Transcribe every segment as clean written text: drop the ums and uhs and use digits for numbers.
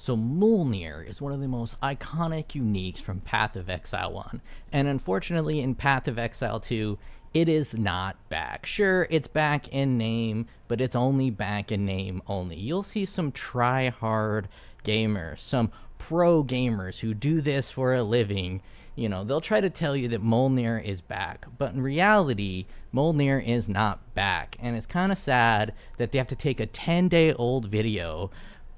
So Mjolnir is one of the most iconic uniques from Path of Exile 1, and unfortunately in Path of Exile 2, it is not back. Sure, it's back in name, but it's only back in name only. You'll see some try-hard gamers, some pro gamers who do this for a living. You know, they'll try to tell you that Mjolnir is back, but in reality, Mjolnir is not back. And it's kind of sad that they have to take a 10-day-old video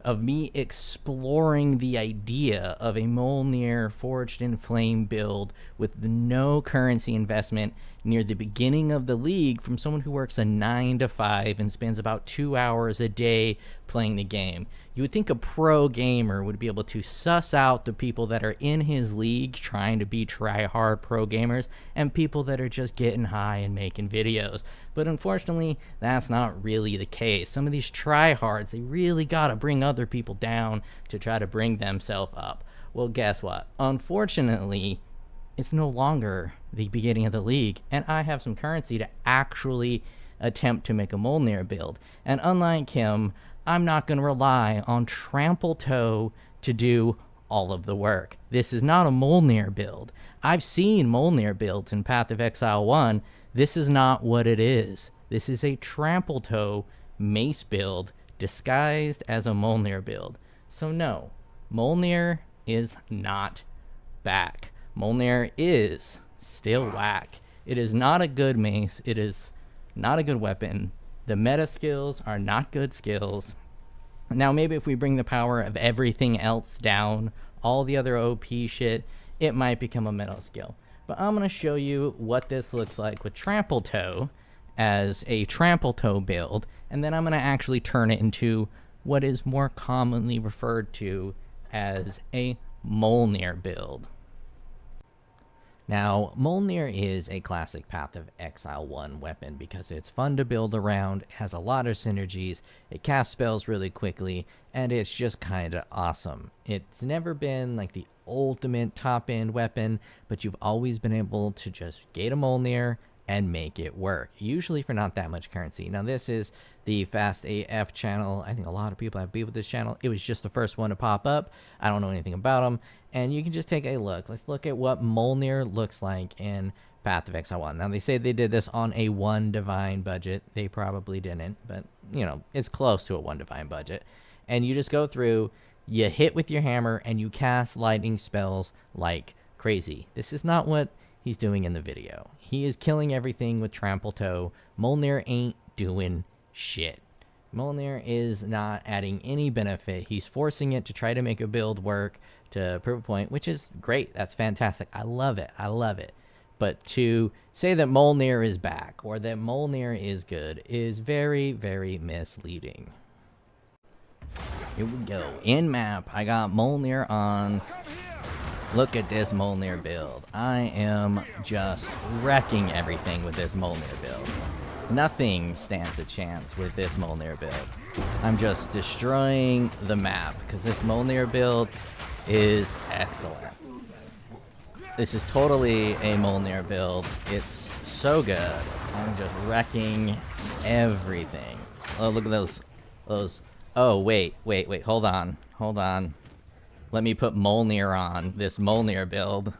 of me exploring the idea of a Mjolnir Forged in Flame build with no currency investment near the beginning of the league from someone who works a 9 to 5 and spends about 2 hours a day playing the game. You would think a pro gamer would be able to suss out the people that are in his league trying to be try-hard pro gamers and people that are just getting high and making videos. But unfortunately, that's not really the case. Some of these try-hards, they really gotta bring other people down to try to bring themselves up. Well, guess what? Unfortunately, it's no longer the beginning of the league, and I have some currency to actually attempt to make a Mjolnir build. And unlike him, I'm not going to rely on Trampletoe to do all of the work. This is not a Mjolnir build. I've seen Mjolnir builds in Path of Exile 1. This is not what it is. This is a Trampletoe mace build disguised as a Mjolnir build. So no, Mjolnir is not back. Mjolnir is still whack. It is not a good mace. It is not a good weapon. The meta skills are not good skills. Now, maybe if we bring the power of everything else down, all the other OP shit, it might become a meta skill. But I'm going to show you what this looks like with Trampletoe as a Trampletoe build, and then I'm going to actually turn it into what is more commonly referred to as a Mjolnir build. Now, Mjolnir is a classic Path of Exile 1 weapon because it's fun to build around, it has a lot of synergies, it casts spells really quickly, and it's just kinda awesome. It's never been like the ultimate top-end weapon, but you've always been able to just get a Mjolnir and make it work, usually for not that much currency. Now, this is the Fast AF channel. I think a lot of people have beef with this channel. It was just the first one to pop up. I don't know anything about them, and you can just take a look. Let's look at what Mjolnir looks like in Path of Exile 1. Now, they say they did this on a 1 divine budget. They probably didn't, but, you know, it's close to a 1 divine budget. And you just go through, you hit with your hammer, and you cast lightning spells like crazy. This is not what he's doing in the video. He is killing everything with Trampletoe. Mjolnir ain't doing shit. Mjolnir is not adding any benefit. He's forcing it to try to make a build work to prove a point, which is great. That's fantastic. I love it. I love it. But to say that Mjolnir is back or that Mjolnir is good is very, very misleading. Here we go. In map, I got Mjolnir on. Look at this Mjolnir build. I am just wrecking everything with this Mjolnir build. Nothing stands a chance with this Mjolnir build. I'm just destroying the map because this Mjolnir build is excellent. This is totally a Mjolnir build. It's so good. I'm just wrecking everything. Oh, look at those. Oh, wait. Hold on. Let me put Mjolnir on this Mjolnir build.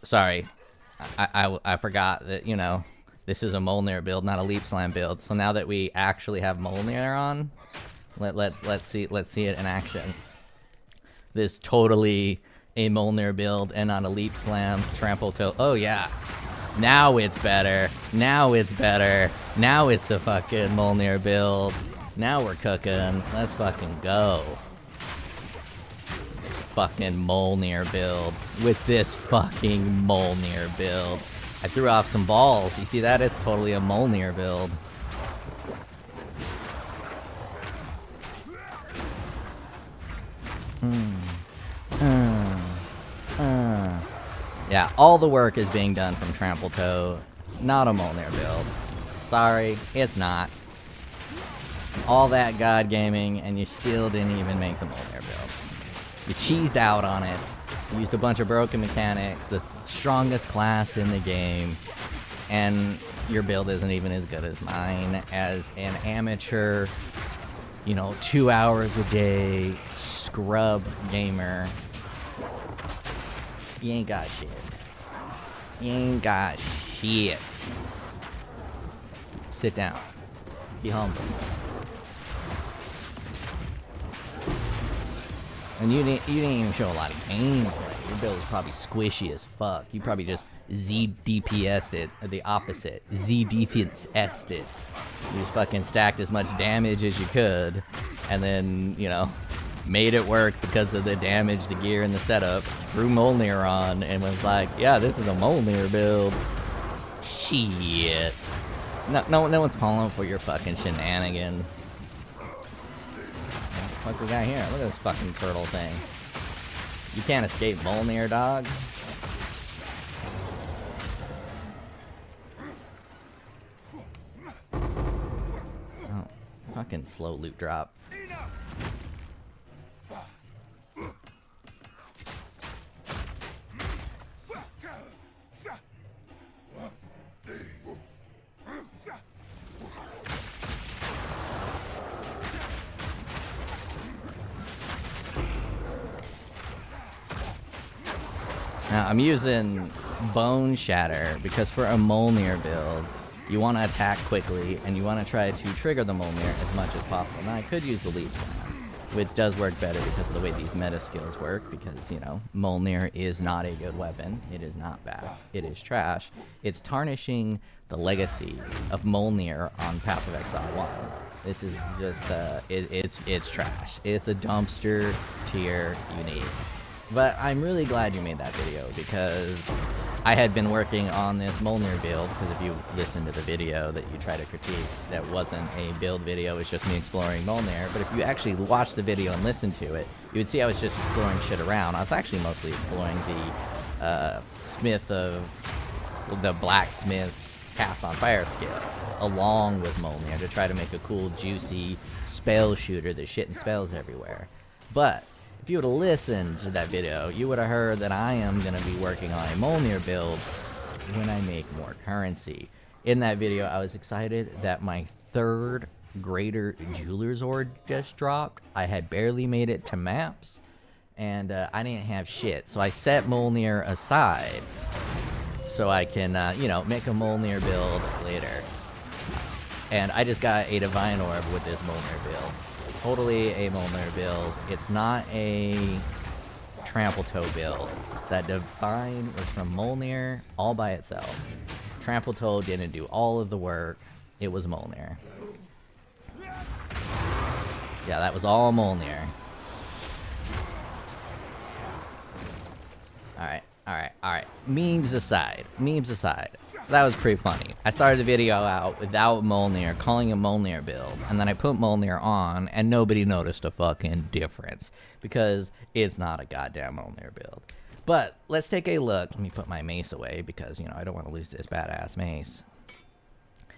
Sorry, I forgot that, you know, this is a Mjolnir build, not a Leap Slam build. So now that we actually have Mjolnir on, let's see it in action. This totally a Mjolnir build and not a Leap Slam Trampletoe. Oh yeah, now it's better. Now it's a fucking Mjolnir build. Now we're cooking. Let's fucking go. Fucking Mjolnir build with this fucking Mjolnir build. I threw off some balls. You see that? It's totally a Mjolnir build. Yeah, all the work is being done from Trampletoe, not a Mjolnir build. Sorry, it's not. All that god gaming, and you still didn't even make the Mjolnir build. You cheesed out on it. You used a bunch of broken mechanics, the strongest class in the game, and your build isn't even as good as mine as an amateur you know, 2 hours a day, scrub gamer. You ain't got shit. You ain't got shit. Sit down. Be humble. And you didn't even show a lot of gameplay. Your build is probably squishy as fuck. You probably just ZDPS'd it, or the opposite. ZDPS'd it. You just fucking stacked as much damage as you could, and then, you know, made it work because of the damage, the gear, and the setup. Threw Mjolnir on, and was like, yeah, this is a Mjolnir build. Shit. No one's falling for your fucking shenanigans. What the fuck we got here? Look at this fucking turtle thing. You can't escape Mjolnir, dog. Oh, fucking slow loot drop. Now, I'm using Bone Shatter because for a Mjolnir build, you want to attack quickly and you want to try to trigger the Mjolnir as much as possible. Now, I could use the Leap Slam, which does work better because of the way these meta skills work, because, you know, Mjolnir is not a good weapon. It is not bad. It is trash. It's tarnishing the legacy of Mjolnir on Path of Exile 1. This is just, it's trash. It's a dumpster tier unique. But I'm really glad you made that video, because I had been working on this Mjolnir build, because if you listen to the video that you try to critique, that wasn't a build video, it's just me exploring Mjolnir. But if you actually watch the video and listen to it, you would see I was just exploring shit around. I was actually mostly exploring the the blacksmith's cast on fire skill, along with Mjolnir, to try to make a cool, juicy spell shooter that's shitting spells everywhere. But if you would have listened to that video, you would have heard that I am going to be working on a Mjolnir build when I make more currency. In that video, I was excited that my third Greater Jeweler's Ord just dropped. I had barely made it to maps, and I didn't have shit. So I set Mjolnir aside so I can, you know, make a Mjolnir build later. And I just got a Divine Orb with this Mjolnir build. Totally a Mjolnir build. It's not a Trampletoe build. That Divine was from Mjolnir all by itself. Trampletoe didn't do all of the work. It was Mjolnir. Yeah, that was all Mjolnir. Alright. Memes aside. That was pretty funny. I started the video out without Mjolnir, calling it Mjolnir build, and then I put Mjolnir on, and nobody noticed a fucking difference, because it's not a goddamn Mjolnir build. But let's take a look. Let me put my mace away, because, you know, I don't want to lose this badass mace.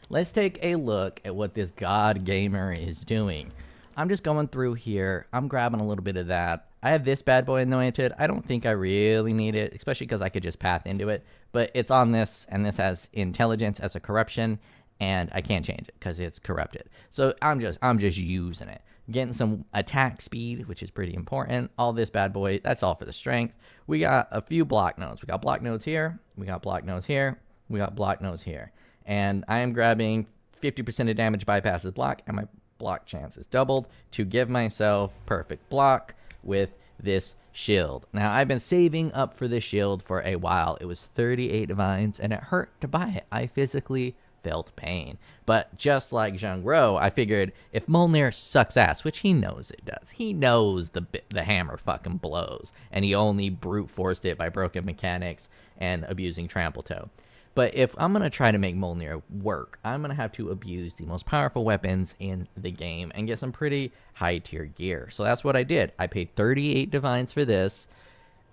Let's take a look at what this god gamer is doing. I'm just going through here. I'm grabbing a little bit of that. I have this bad boy anointed. I don't think I really need it, especially because I could just path into it. But it's on this, and this has intelligence as a corruption, and I can't change it because it's corrupted. So I'm just using it. Getting some attack speed, which is pretty important. All this bad boy, that's all for the strength. We got a few block nodes. We got block nodes here. We got block nodes here. We got block nodes here. And I am grabbing 50% of damage bypasses block, and my block chance is doubled to give myself perfect block with this shield. Now, I've been saving up for this shield for a while. It was 38 divines, and it hurt to buy it. I physically felt pain. But just like Zhang, I figured if Mjolnir sucks ass, which he knows it does, he knows the hammer fucking blows, and he only brute forced it by broken mechanics and abusing Trampletoe. But if I'm going to try to make Mjolnir work, I'm going to have to abuse the most powerful weapons in the game and get some pretty high tier gear. So that's what I did. I paid 38 divines for this.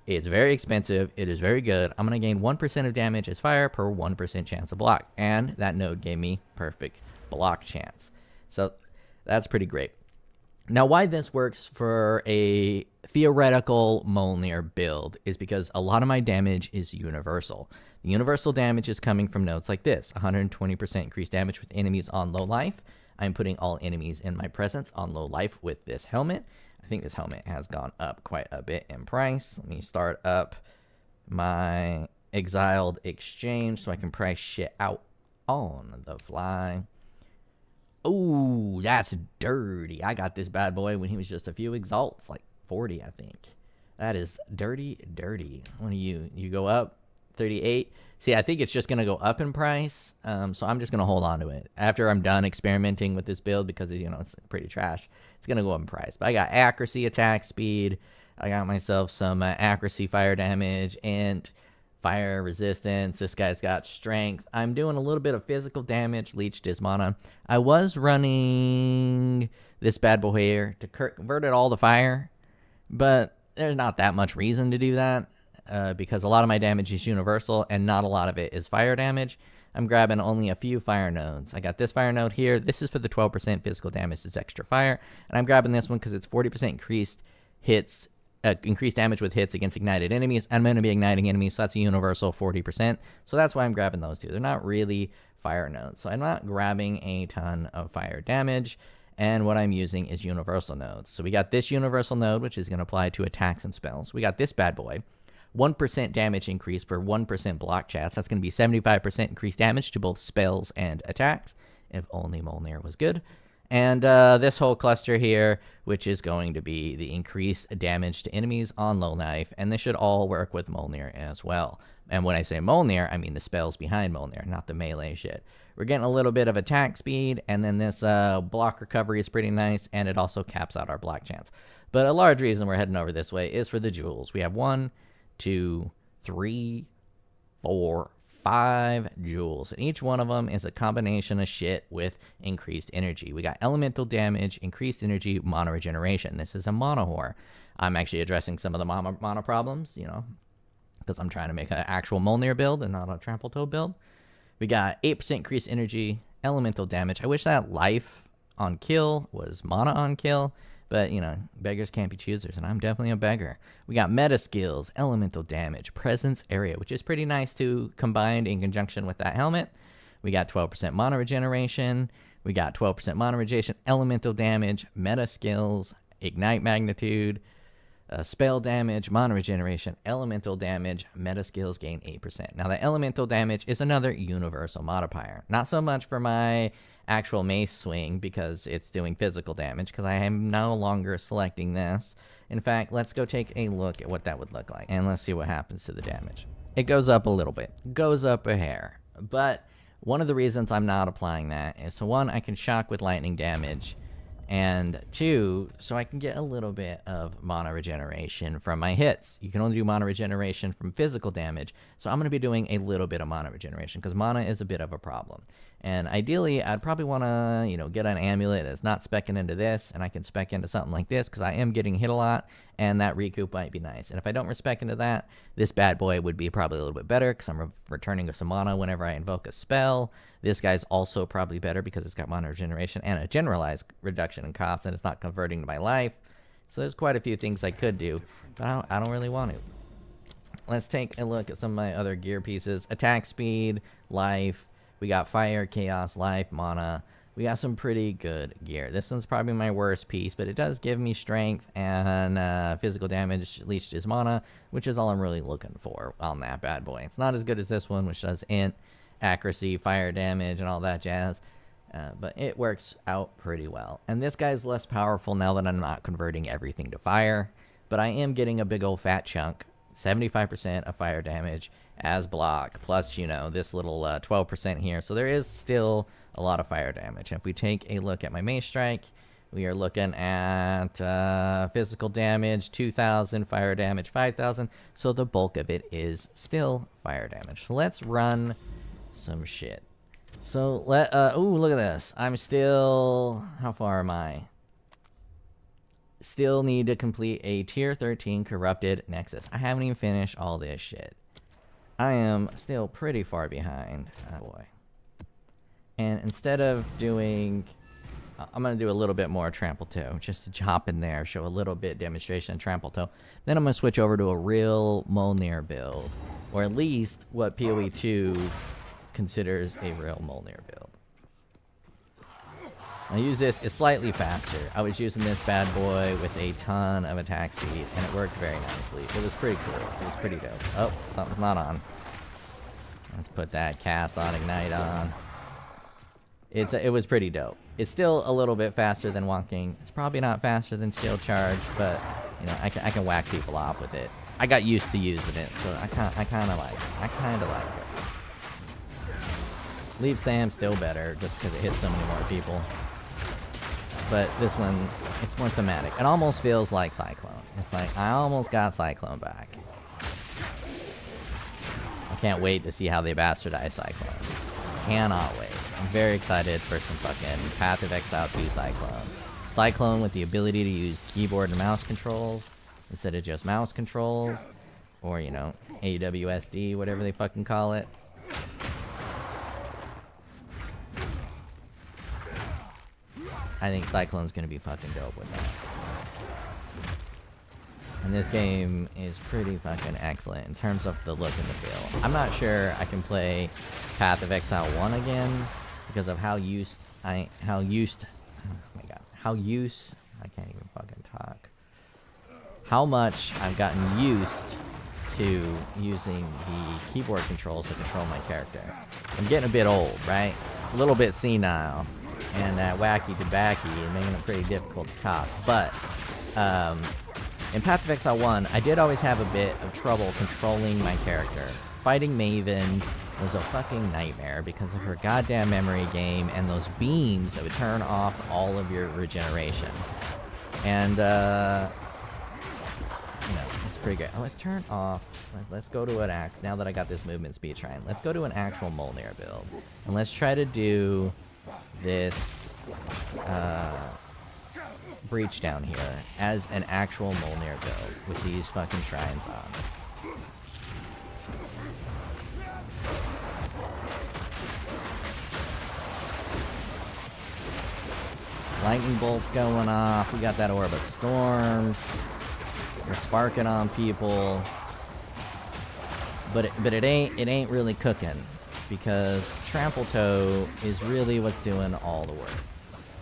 It's very expensive. It is very good. I'm going to gain 1% of damage as fire per 1% chance of block. And that node gave me perfect block chance. So that's pretty great. Now, why this works for a theoretical Mjolnir build is because a lot of my damage is universal. The universal damage is coming from nodes like this: 120% increased damage with enemies on low life, I'm putting all enemies in my presence on low life with this helmet. I think this helmet has gone up quite a bit in price. Let me start up my Exiled Exchange so I can price shit out on the fly. Oh, that's dirty. I got this bad boy when he was just a few exalts, like 40, I think. That is dirty, dirty. What do you go up? 38. See, I think it's just going to go up in price, so I'm just going to hold on to it. After I'm done experimenting with this build, because, you know, it's pretty trash, it's going to go up in price. But I got accuracy, attack speed. I got myself some accuracy, fire damage, and fire resistance. This guy's got strength. I'm doing a little bit of physical damage, leeched his mana. I was running this bad boy here to convert it all to fire, but there's not that much reason to do that. Because a lot of my damage is universal and not a lot of it is fire damage. I'm grabbing only a few fire nodes. I got this fire node here. This is for the 12% physical damage. It's extra fire. And I'm grabbing this one because it's 40% increased hits, increased damage with hits against ignited enemies. I'm going to be igniting enemies, so that's a universal 40%. So that's why I'm grabbing those two. They're not really fire nodes. So I'm not grabbing a ton of fire damage. And what I'm using is universal nodes. So we got this universal node, which is going to apply to attacks and spells. We got this bad boy. 1% damage increase per 1% block chats. That's going to be 75% increased damage to both spells and attacks. If only Mjolnir was good. And this whole cluster here, which is going to be the increased damage to enemies on low life. And this should all work with Mjolnir as well. And when I say Mjolnir, I mean the spells behind Mjolnir, not the melee shit. We're getting a little bit of attack speed, and then this block recovery is pretty nice, and it also caps out our block chance. But a large reason we're heading over this way is for the jewels. We have 1, 2, 3, 4, 5 jewels. And each one of them is a combination of shit with increased energy. We got elemental damage, increased energy, mana regeneration. This is a mana whore. I'm actually addressing some of the mana problems, you know, because I'm trying to make an actual Mjolnir build and not a Trampletoe build. We got 8% increased energy, elemental damage. I wish that life on kill was mana on kill. But, you know, beggars can't be choosers, and I'm definitely a beggar. We got meta skills, elemental damage, presence area, which is pretty nice to combine in conjunction with that helmet. We got 12% mana regeneration. We got 12% mana regeneration, elemental damage, meta skills, ignite magnitude, spell damage, mana regeneration, elemental damage, meta skills gain 8%. Now, the elemental damage is another universal modifier. Not so much for my actual mace swing because it's doing physical damage, because I am no longer selecting this. In fact, let's go take a look at what that would look like, and let's see what happens to the damage. It goes up a little bit, goes up a hair, but one of the reasons I'm not applying that is, so 1, I can shock with lightning damage, and 2, so I can get a little bit of mana regeneration from my hits. You can only do mana regeneration from physical damage, so I'm going to be doing a little bit of mana regeneration, because mana is a bit of a problem. And ideally, I'd probably want to, you know, get an amulet that's not specking into this, and I can spec into something like this, because I am getting hit a lot, and that recoup might be nice. And if I don't respec into that, this bad boy would be probably a little bit better, because I'm returning some mana whenever I invoke a spell. This guy's also probably better, because it's got mana regeneration and a generalized reduction in cost, and it's not converting to my life. So there's quite a few things I could do, but I don't really want to. Let's take a look at some of my other gear pieces. Attack speed, life. We got fire, chaos, life, mana. We got some pretty good gear. This one's probably my worst piece, but it does give me strength and physical damage, leeched his mana, which is all I'm really looking for on that bad boy. It's not as good as this one, which does int, accuracy, fire damage, and all that jazz. But it works out pretty well. And this guy's less powerful now that I'm not converting everything to fire. But I am getting a big old fat chunk. 75% of fire damage as block, plus, you know, this little 12% here. So there is still a lot of fire damage. And if we take a look at my mace strike, we are looking at physical damage 2,000, fire damage 5,000. So the bulk of it is still fire damage. So let's run some shit. So ooh, look at this. I'm still, how far am I? Still need to complete a tier 13 corrupted nexus. I haven't even finished all this shit. I am still pretty far behind. Oh boy. And instead of doing, I'm going to do a little bit more Trampletoe, just to hop in there, show a little bit demonstration of Trampletoe. Then I'm going to switch over to a real Mjolnir build, or at least what POE 2 considers a real Mjolnir build. I'll use this. It's slightly faster. I was using this bad boy with a ton of attack speed, and it worked very nicely. It was pretty cool. It was pretty dope. Oh, something's not on. Let's put that cast on ignite on. It was pretty dope. It's still a little bit faster than walking. It's probably not faster than shield charge, but you know, I can whack people off with it. I got used to using it, so I kind of like it. I kind of like it. Leap Slam still better, just because it hits so many more people. But this one, it's more thematic. It almost feels like Cyclone. It's like I almost got Cyclone back. I can't wait to see how they bastardize Cyclone. Cannot wait. I'm very excited for some fucking Path of Exile 2 Cyclone. Cyclone with the ability to use keyboard and mouse controls instead of just mouse controls. Or, you know, AWSD, whatever they fucking call it. I think Cyclone's gonna be fucking dope with that. And this game is pretty fucking excellent in terms of the look and the feel. I'm not sure I can play Path of Exile 1 again because of how I can't even fucking talk. How much I've gotten used to using the keyboard controls to control my character. I'm getting a bit old, right? A little bit senile. And that wacky tobacco and making it pretty difficult to talk. But in Path of Exile 1, I did always have a bit of trouble controlling my character. Fighting Maven was a fucking nightmare because of her goddamn memory game and those beams that would turn off all of your regeneration. And, you know, it's pretty good. Oh, let's turn off. Let's go to an now that I got this movement speed shrine, let's go to an actual Mjolnir build. And let's try to do this breach down here as an actual Mjolnir build with these fucking shrines on. Lightning bolts going off. We got that orb of storms. We're sparking on people. But it ain't really cooking because Trampletoe is really what's doing all the work.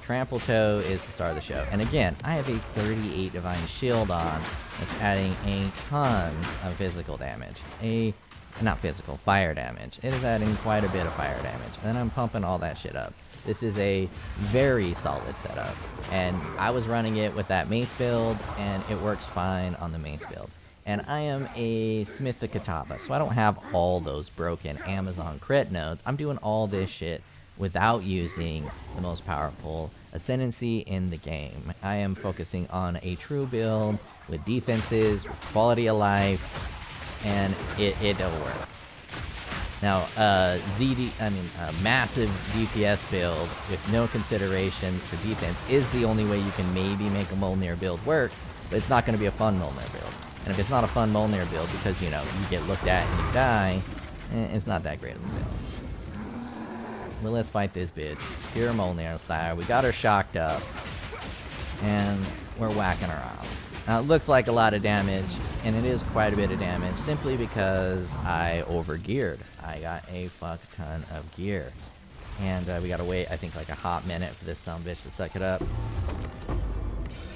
Trampletoe is the star of the show. And again, I have a 38 Divine Shield on that's adding a ton of physical damage. Not physical, fire damage. It is adding quite a bit of fire damage. And then I'm pumping all that shit up. This is a very solid setup. And I was running it with that mace build, and it works fine on the mace build. And I am a Smith the Katapa, so I don't have all those broken Amazon crit nodes. I'm doing all this shit without using the most powerful ascendancy in the game. I am focusing on a true build with defenses, quality of life, and it does work. Now, massive DPS build with no considerations for defense is the only way you can maybe make a Mjolnir build work, but it's not going to be a fun Mjolnir build. And if it's not a fun Mjolnir build because, you know, you get looked at and you die, it's not that great of a build. But let's fight this bitch. Pure Mjolnir style. We got her shocked up. And we're whacking her off. Now, it looks like a lot of damage, and it is quite a bit of damage, simply because I over-geared. I got a fuck ton of gear. And we gotta wait, I think, like a hot minute for this sumbitch to suck it up.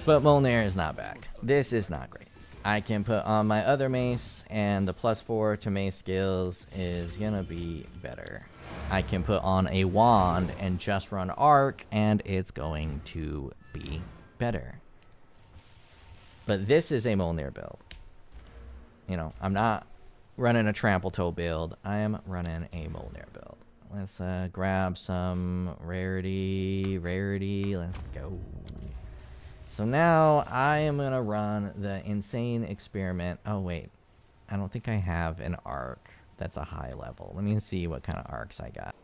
But Mjolnir is not back. This is not great. I can put on my other mace, and the +4 to mace skills is gonna be better. I can put on a wand and just run arc, and it's going to be better. But this is a Mjolnir build. You know, I'm not running a Trampletoe build. I am running a Mjolnir build. Let's grab some rarity. Let's go. So now I am going to run the insane experiment. Oh, wait. I don't think I have an arc that's a high level. Let me see what kind of arcs I got.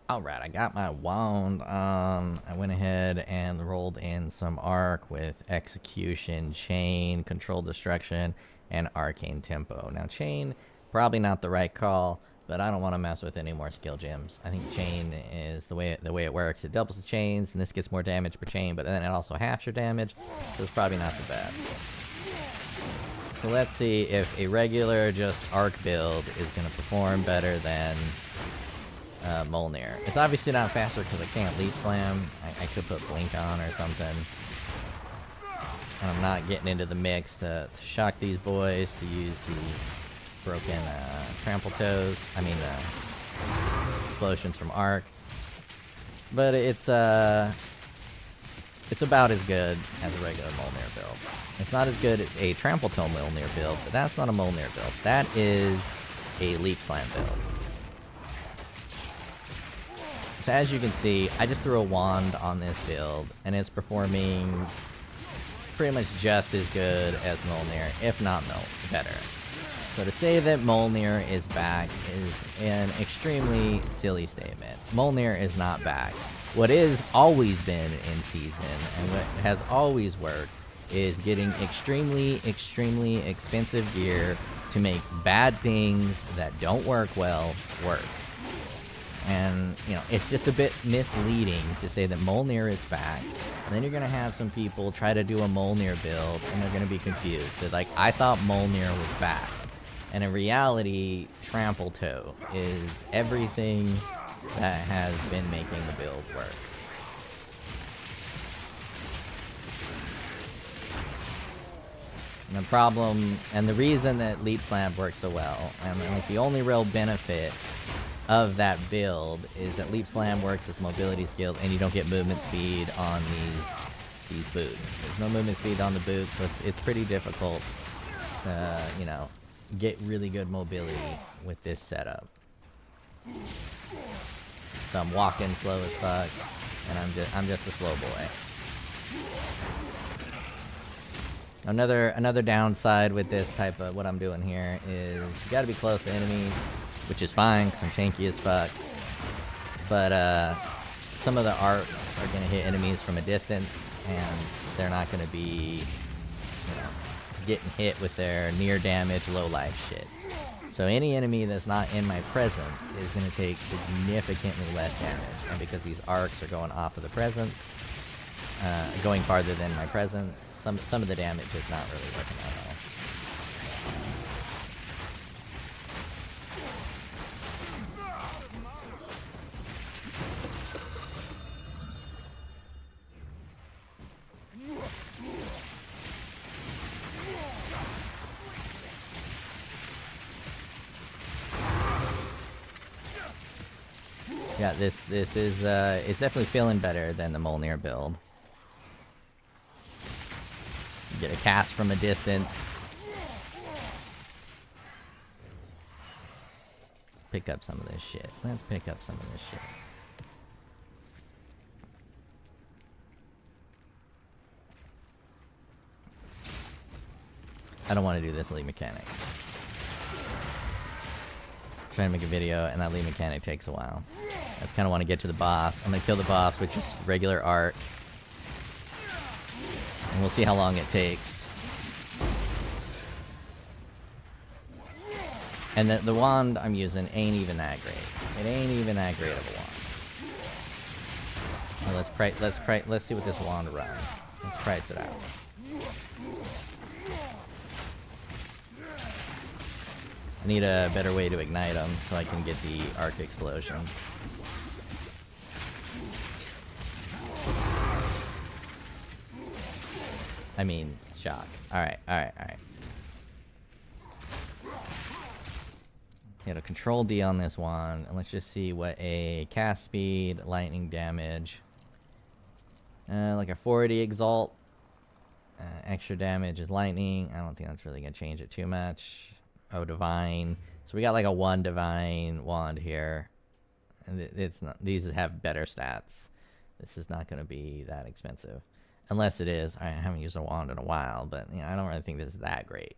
Alright, I got my wand on. I went ahead and rolled in some arc with execution, chain, controlled destruction, and arcane tempo. Now, chain, probably not the right call, but I don't want to mess with any more skill gems. I think chain is the way it works. It doubles the chains, and this gets more damage per chain, but then it also halves your damage, so it's probably not the best. So let's see if a regular just arc build is going to perform better than Mjolnir. It's obviously not faster because I can't Leap Slam. I could put Blink on or something. And I'm not getting into the mix to shock these boys, to use the broken Trampletoes. I mean, explosions from Arc. But it's about as good as a regular Mjolnir build. It's not as good as a Trampletoe Mjolnir build, but that's not a Mjolnir build. That is a Leap Slam build. So as you can see, I just threw a wand on this build, and it's performing pretty much just as good as Mjolnir, if not better. So to say that Mjolnir is back is an extremely silly statement. Mjolnir is not back. What has always been in season, and what has always worked, is getting extremely, extremely expensive gear to make bad things that don't work well, work. And, you know, it's just a bit misleading to say that Mjolnir is back. And then you're going to have some people try to do a Mjolnir build, and they're going to be confused. They're like, I thought Mjolnir was back. And in reality, Trampletoe is everything that has been making the build work. And the problem, and the reason that Leap Slam works so well, and like the only real benefit of that build is that Leap Slam works as mobility skill, and you don't get movement speed on these boots. There's no movement speed on the boots, so it's pretty difficult to, you know, get really good mobility with this setup. So I'm walking slow as fuck, and I'm just a slow boy. Another downside with this type of what I'm doing here is you gotta be close to enemies, which is fine because I'm tanky as fuck. But some of the arcs are gonna hit enemies from a distance, and they're not gonna be, you know, getting hit with their near damage, low life shit. So any enemy that's not in my presence is gonna take significantly less damage, and because these arcs are going off of the presence, going farther than my presence, some of the damage is not really working at all. Yeah, this is it's definitely feeling better than the Mjolnir build. You get a cast from a distance. Pick up some of this shit. Let's pick up some of this shit. I don't want to do this lead mechanic. Trying to make a video, and that lead mechanic takes a while. I kind of want to get to the boss. I'm gonna kill the boss with just regular arc, and we'll see how long it takes. And the wand I'm using ain't even that great. It ain't even that great of a wand. Well, let's see what this wand runs. Let's price it out. I need a better way to ignite them so I can get the arc explosions. I mean, shock. Alright. Hit a control D on this wand, and let's just see what a cast speed, lightning damage, like a 40 exalt, extra damage is lightning. I don't think that's really gonna change it too much. Oh, divine. So we got like a 1 divine wand here, and it's not. These have better stats. This is not gonna be that expensive. Unless it is. I haven't used a wand in a while, but you know, I don't really think this is that great.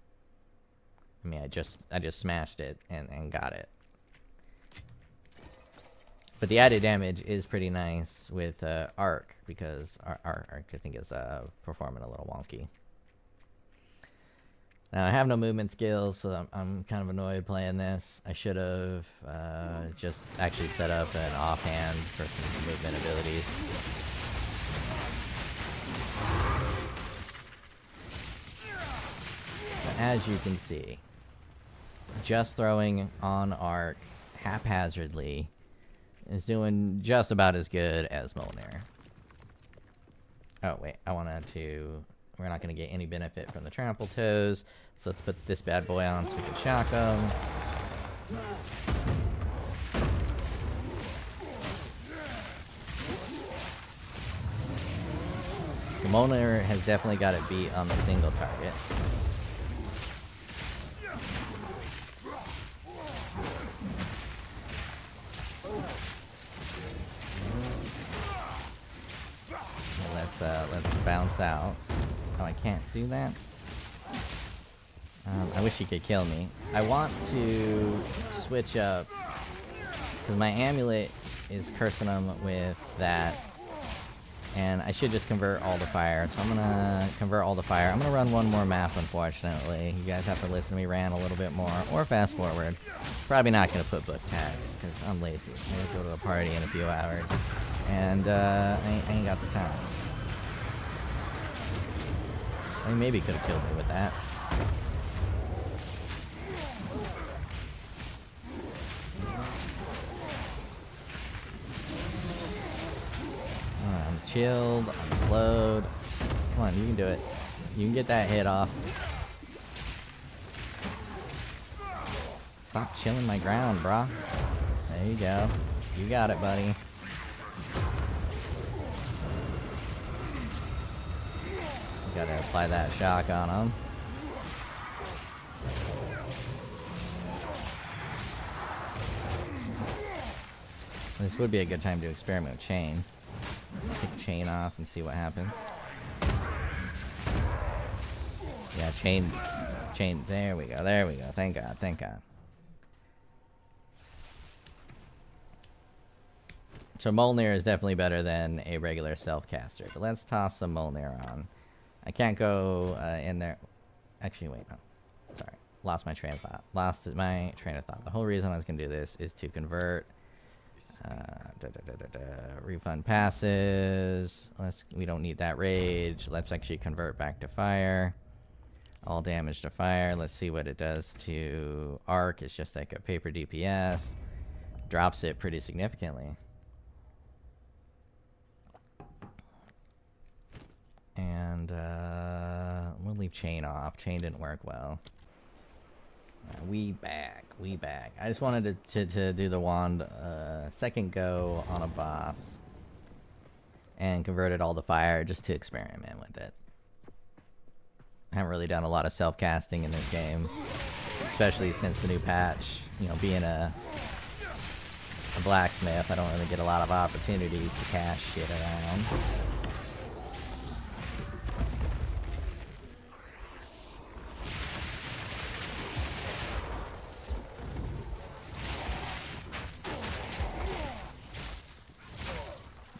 I mean, I just smashed it and got it. But the added damage is pretty nice with arc, because our arc I think is performing a little wonky. Now I have no movement skills, so I'm kind of annoyed playing this. I should have just actually set up an offhand for some movement abilities. As you can see, just throwing on arc haphazardly is doing just about as good as Mjolnir. Oh, wait. I wanted to... We're not going to get any benefit from the Trampletoes. So let's put this bad boy on so we can shock him. Mjolnir has definitely got it beat on the single target. Let's bounce out. Oh, I can't do that. I wish he could kill me. I want to switch up because my amulet is cursing him with that, and I should just convert all the fire. So I'm gonna convert all the fire. I'm gonna run one more map. Unfortunately, you guys have to listen to me rant a little bit more, or fast forward. Probably not gonna put book tags because I'm lazy. I'm gonna go to a party in a few hours, and I ain't got the time. I mean, maybe could have killed me with that. I'm chilled, I'm slowed. Come on, you can do it. You can get that hit off. Stop chilling my ground, brah. There you go. You got it, buddy. Gotta apply that shock on him. This would be a good time to experiment with chain. Take chain off and see what happens. Yeah, chain. There we go. There we go. Thank God. Thank God. So Mjolnir is definitely better than a regular self-caster. But let's toss some Mjolnir on. I can't go in there. Actually, wait, no. Sorry. Lost my train of thought. The whole reason I was going to do this is to convert... refund passes. We don't need that rage. Let's actually convert back to fire. All damage to fire. Let's see what it does to arc. It's just like a paper DPS. Drops it pretty significantly. And we'll leave chain off. Chain didn't work well. We back. I just wanted to do the wand second go on a boss and converted all the fire just to experiment with it. I haven't really done a lot of self-casting in this game, especially since the new patch. You know, being a blacksmith, I don't really get a lot of opportunities to cast shit around.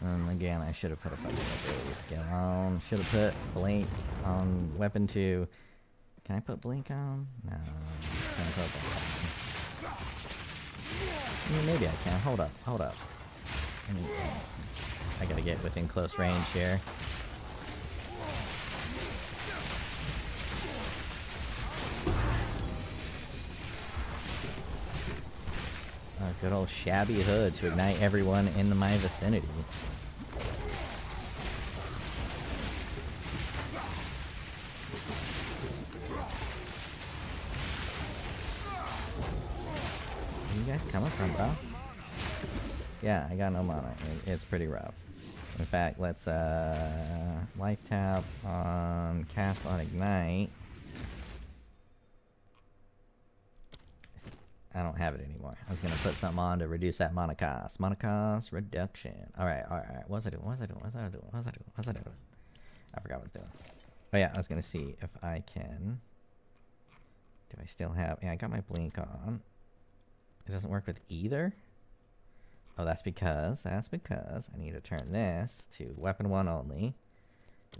And again, I should have put a fucking ability skill on. Should have put blink on weapon 2. Can I put blink on? No. Can I put blink on? I mean, maybe I can. Hold up. I gotta get within close range here. A good old shabby hood to ignite everyone in my vicinity. Where you guys coming from, bro? Yeah, I got no mana. It's pretty rough. In fact, let's life tap on cast on ignite. I don't have it anymore. I was gonna put something on to reduce that mana cost. Mana cost reduction. Alright. What was I doing? I forgot what I was doing. Oh yeah, I was gonna see if I can... Do I still have... Yeah, I got my blink on. It doesn't work with either? Oh, that's because I need to turn this to weapon 1 only.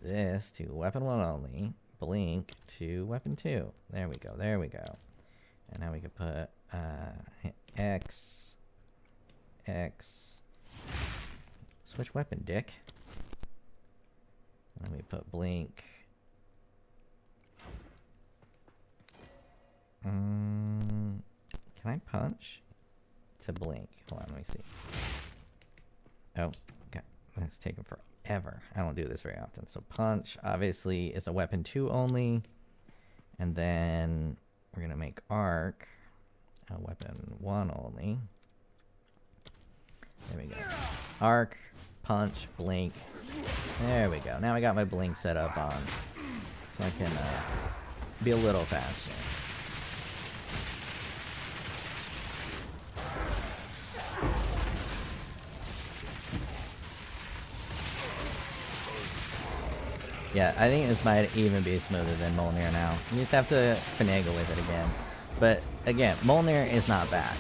This to weapon 1 only. Blink to weapon 2. There we go. And now we can put X. Switch weapon, dick. Let me put blink. Can I punch to blink? Hold on, let me see. Oh, okay. That's taking forever. I don't do this very often. So punch, obviously, is a weapon 2 only. And then we're going to make arc a weapon 1 only. There we go. Arc, punch, blink. There we go. Now I got my blink set up on. So I can be a little faster. Yeah, I think this might even be smoother than Mjolnir now. You just have to finagle with it again. But again, Mjolnir is not bad.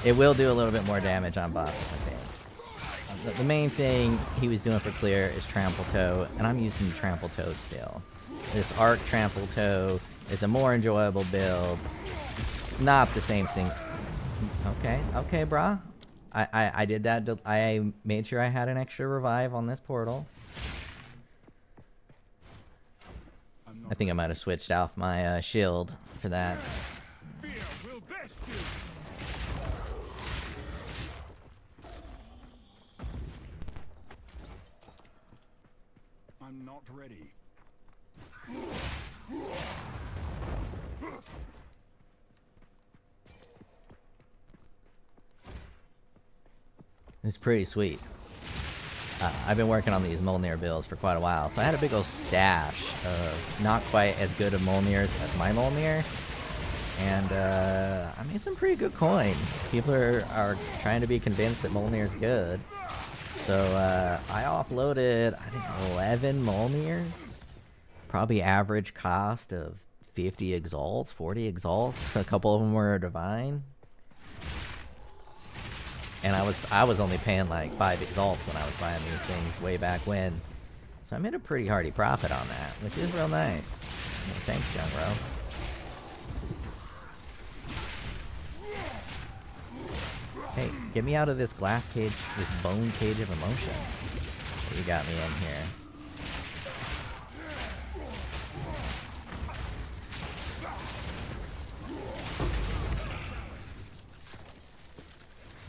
It will do a little bit more damage on bosses, I think. The main thing he was doing for clear is Trampletoe, and I'm using Trampletoe still. This Arc Trampletoe is a more enjoyable build. Not the same thing. Okay, brah. I did that. I made sure I had an extra revive on this portal. I think I might have switched off my shield for that. I'm not ready. It's pretty sweet. I've been working on these Mjolnir builds for quite a while, so I had a big old stash of not quite as good of Mjolnirs as my Mjolnir, and I made some pretty good coin. People are trying to be convinced that Mjolnir is good, so I offloaded, I think, 11 Mjolnirs, probably average cost of 50 exalts, 40 exalts. A couple of them were divine. And I was only paying like 5 exalts when I was buying these things way back when. So I made a pretty hearty profit on that, which is real nice. Thanks, young bro. Hey, get me out of this glass cage, this bone cage of emotion. You got me in here.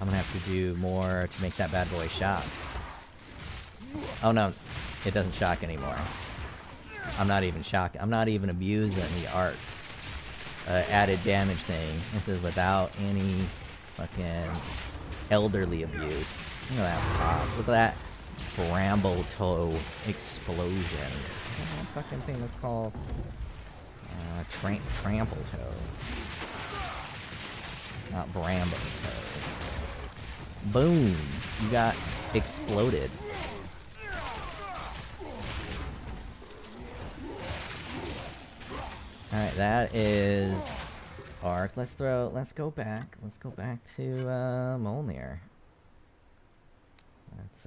I'm gonna have to do more to make that bad boy shock. Oh no, it doesn't shock anymore. I'm not even shocked. I'm not even abusing the arcs added damage thing. This is without any fucking elderly abuse. Look at that pop. Look at that bramble toe explosion. What's that fucking thing that's called? Trample toe. Not bramble toe. Boom! You got exploded. Alright, that is arc. Let's go back. Let's go back to Mjolnir. Let's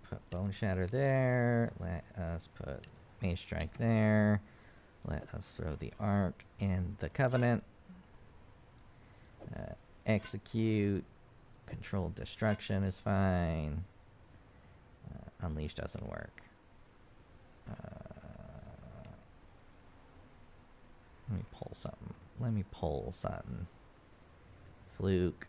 put Bone Shatter there. Let us put Mace Strike there. Let us throw the arc in the Covenant. Execute. Controlled destruction is fine. Unleash doesn't work. Let me pull something. Let me pull something. Fluke.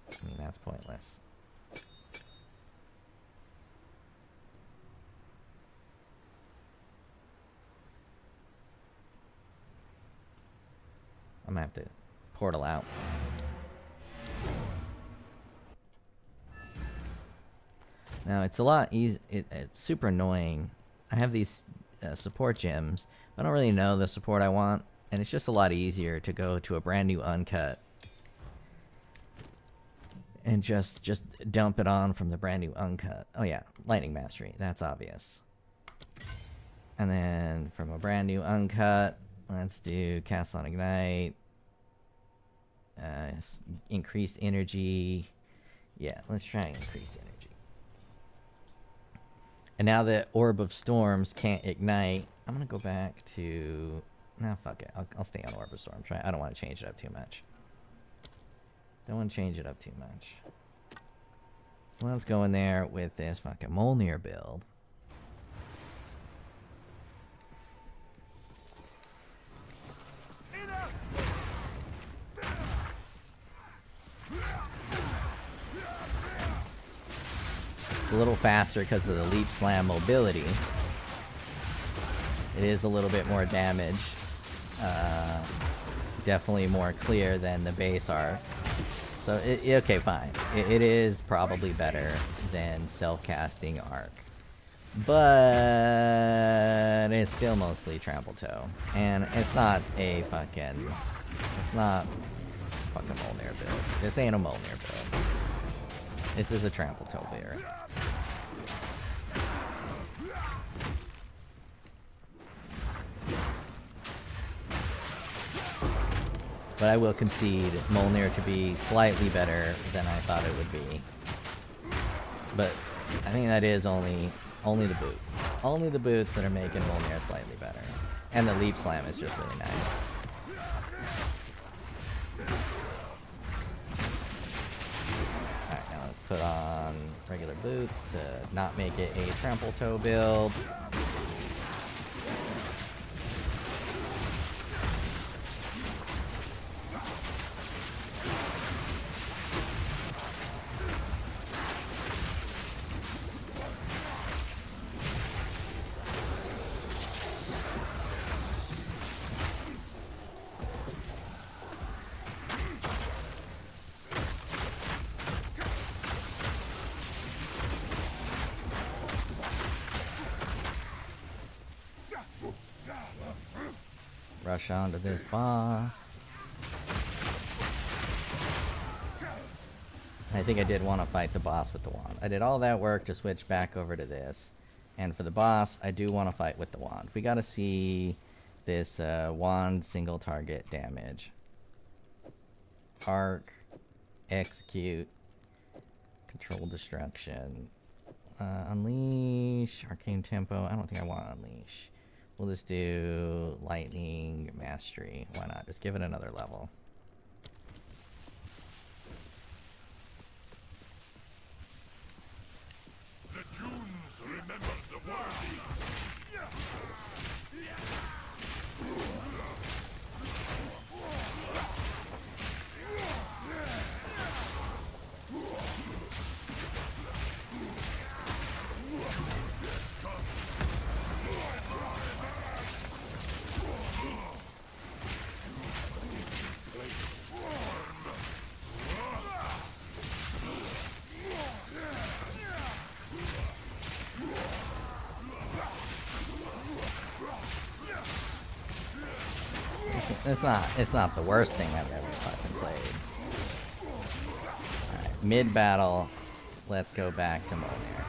I mean, that's pointless. I'm gonna have to portal out. Now it's a lot easy. It's super annoying. I have these support gems, but I don't really know the support I want, and it's just a lot easier to go to a brand new uncut and just dump it on from the brand new uncut. Oh yeah, lightning mastery. That's obvious. And then from a brand new uncut, let's do cast on ignite. Increased energy. Yeah, let's try increased energy. And now that Orb of Storms can't ignite, I'm gonna go back to... Nah, fuck it. I'll stay on Orb of Storm. I don't want to change it up too much. Don't want to change it up too much. So let's go in there with this fucking Mjolnir build. a little faster because of the Leap Slam mobility. It is a little bit more damage. Definitely more clear than the base arc. So, okay, fine. It is probably better than self-casting arc. But it's still mostly Trampletoe. And it's not a fucking... It's not fucking Mjolnir build. This ain't a Mjolnir build. This is a Trampletoe build. But I will concede Mjolnir to be slightly better than I thought it would be. But I think that is only the boots. Only the boots that are making Mjolnir slightly better. And the Leap Slam is just really nice. Alright, now let's put on regular boots to not make it a Trampletoe build. Rush onto this boss. I think I did want to fight the boss with the wand. I did all that work to switch back over to this. And for the boss, I do want to fight with the wand. We got to see this wand single target damage. Arc, execute, control destruction, unleash, arcane tempo. I don't think I want to unleash. We'll just do lightning mastery. Why not? Just give it another level. The Junes remember the worthy. It's not the worst thing I've ever fucking played. Alright, mid-battle, let's go back to Mjolnir.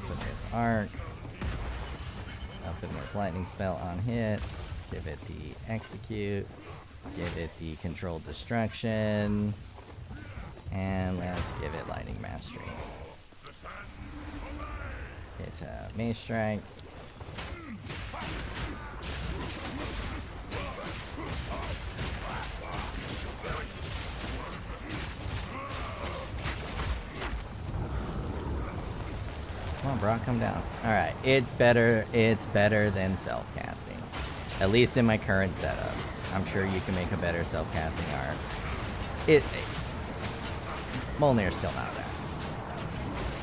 Put this arc. I'll put this lightning spell on hit. Give it the execute. Give it the controlled destruction. And let's give it lightning mastery. Hit mace strike. Come on, bro, come down. Alright, it's better than self-casting. At least in my current setup. I'm sure you can make a better self-casting arc. Mjolnir's still not that.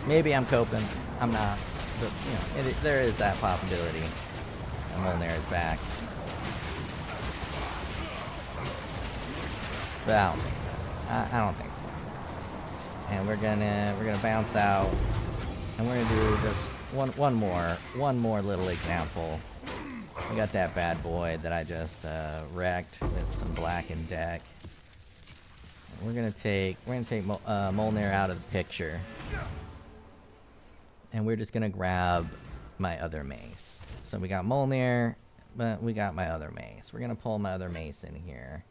Maybe I'm coping. I'm not. But, you know, there is that possibility. And Mjolnir is back. But I don't think so. I don't think so. And we're gonna bounce out. And we're gonna do just one more little example. We got that bad boy that I just wrecked with some blackened deck. We're gonna take Mjolnir out of the picture. And we're just gonna grab my other mace. So we got Mjolnir, but we got my other mace. We're gonna pull my other mace in here.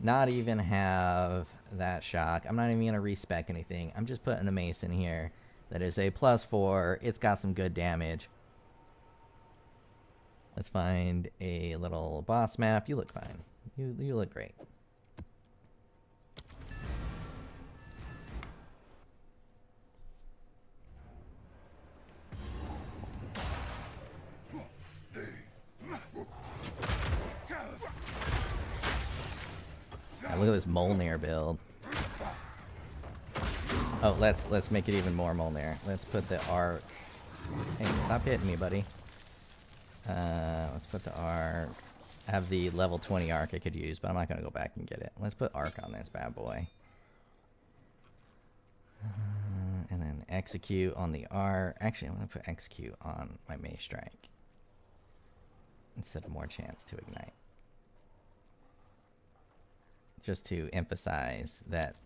Not even have that shock. I'm not even gonna respec anything. I'm just putting a mace in here that is a +4. It's got some good damage. Let's find a little boss map. You look fine. You look great. Look at this Mjolnir build. Oh, let's make it even more Mjolnir. Let's put the arc. Hey, stop hitting me, buddy. Let's put the arc. I have the level 20 arc I could use, but I'm not gonna go back and get it. Let's put arc on this bad boy. And then execute on the R. Actually, I'm gonna put execute on my Mace Strike instead of more chance to ignite. Just to emphasize that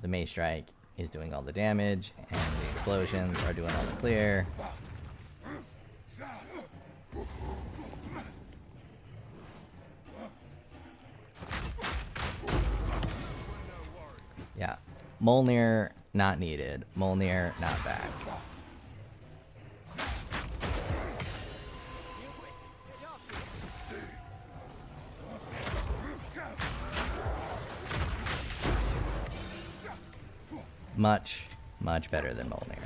the Mace Strike is doing all the damage and the explosions are doing all the clear. Yeah, Mjolnir not needed. Mjolnir not back. Much, much better than Mjolnir.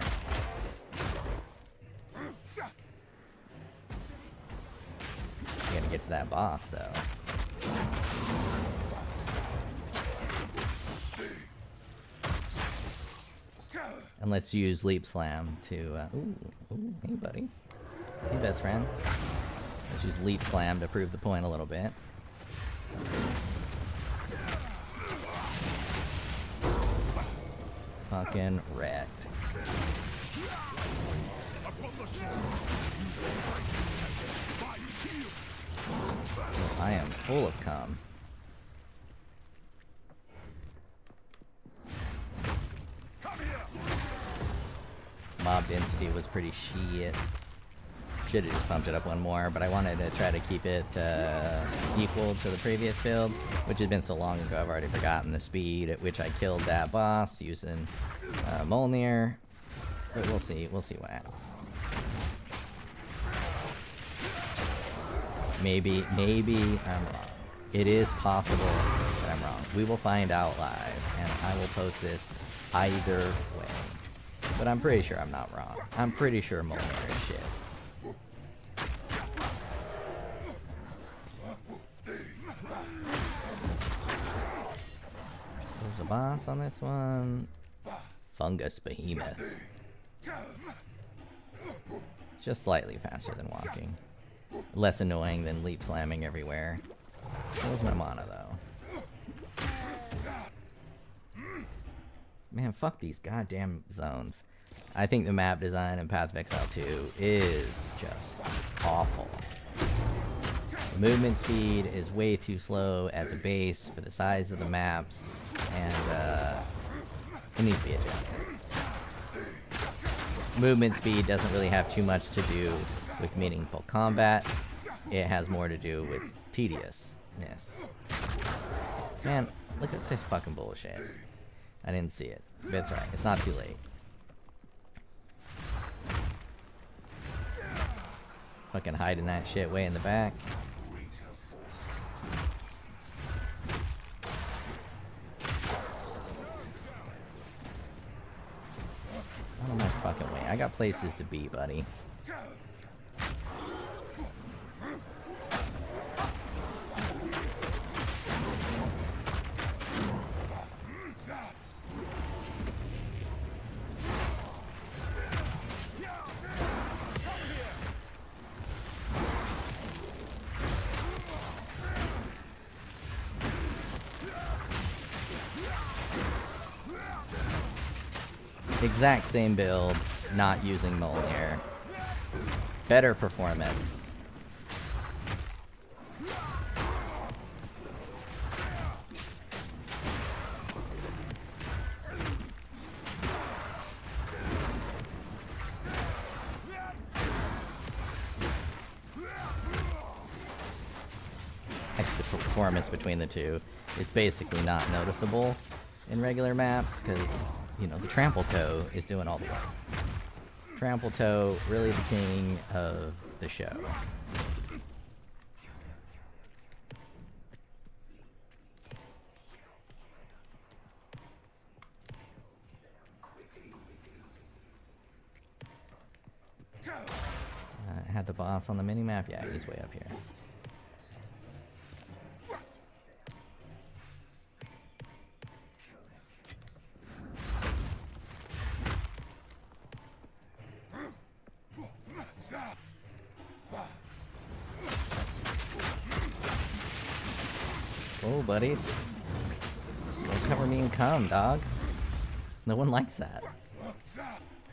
You gotta get to that boss though. And let's use Leap Slam to, ooh, hey buddy. Hey best friend. Let's use Leap Slam to prove the point a little bit. Fucking wrecked. I am full of cum. Mob density was pretty shit. Should have just pumped it up one more, but I wanted to try to keep it equal to the previous build, which has been so long ago I've already forgotten the speed at which I killed that boss using Mjolnir. But we'll see what happens. Maybe I'm wrong. It is possible that I'm wrong. We will find out live, and I will post this either way. But I'm pretty sure I'm not wrong. I'm pretty sure Mjolnir is shit. There's a boss on this one. Fungus Behemoth. It's just slightly faster than walking. Less annoying than leap slamming everywhere. Where's my mana though? Man, fuck these goddamn zones. I think the map design in Path of Exile 2 is just awful. The movement speed is way too slow as a base for the size of the maps, and it needs to be adjusted. Movement speed doesn't really have too much to do with meaningful combat. It has more to do with tediousness. Man, look at this fucking bullshit. I didn't see it. But it's alright. It's not too late. Fucking hiding that shit way in the back. Out of my fucking way. I got places to be, buddy. Exact same build, not using Mjolnir. Better performance. The performance between the two is basically not noticeable in regular maps because, you know, the Trampletoe is doing all the work. Trampletoe, really the king of the show. Had the boss on the minimap? Yeah, he's way up here. buddies. Don't cover me in cum, dog. No one likes that.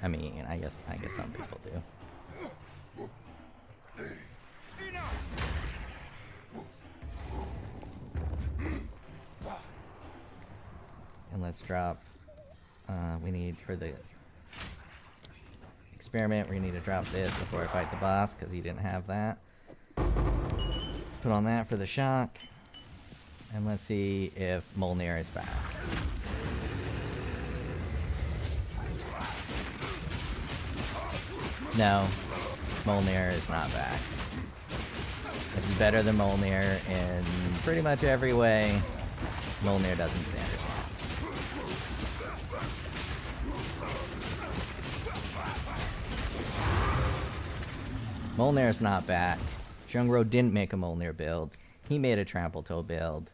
I mean, I guess some people do. And let's drop. We need for the experiment. We need to drop this before I fight the boss because he didn't have that. Let's put on that for the shock. And let's see if Mjolnir is back. No, Mjolnir is not back. This is better than Mjolnir in pretty much every way. Mjolnir doesn't stand a chance. Mjolnir's not back. Jungro didn't make a Mjolnir build. He made a Trampletoe build.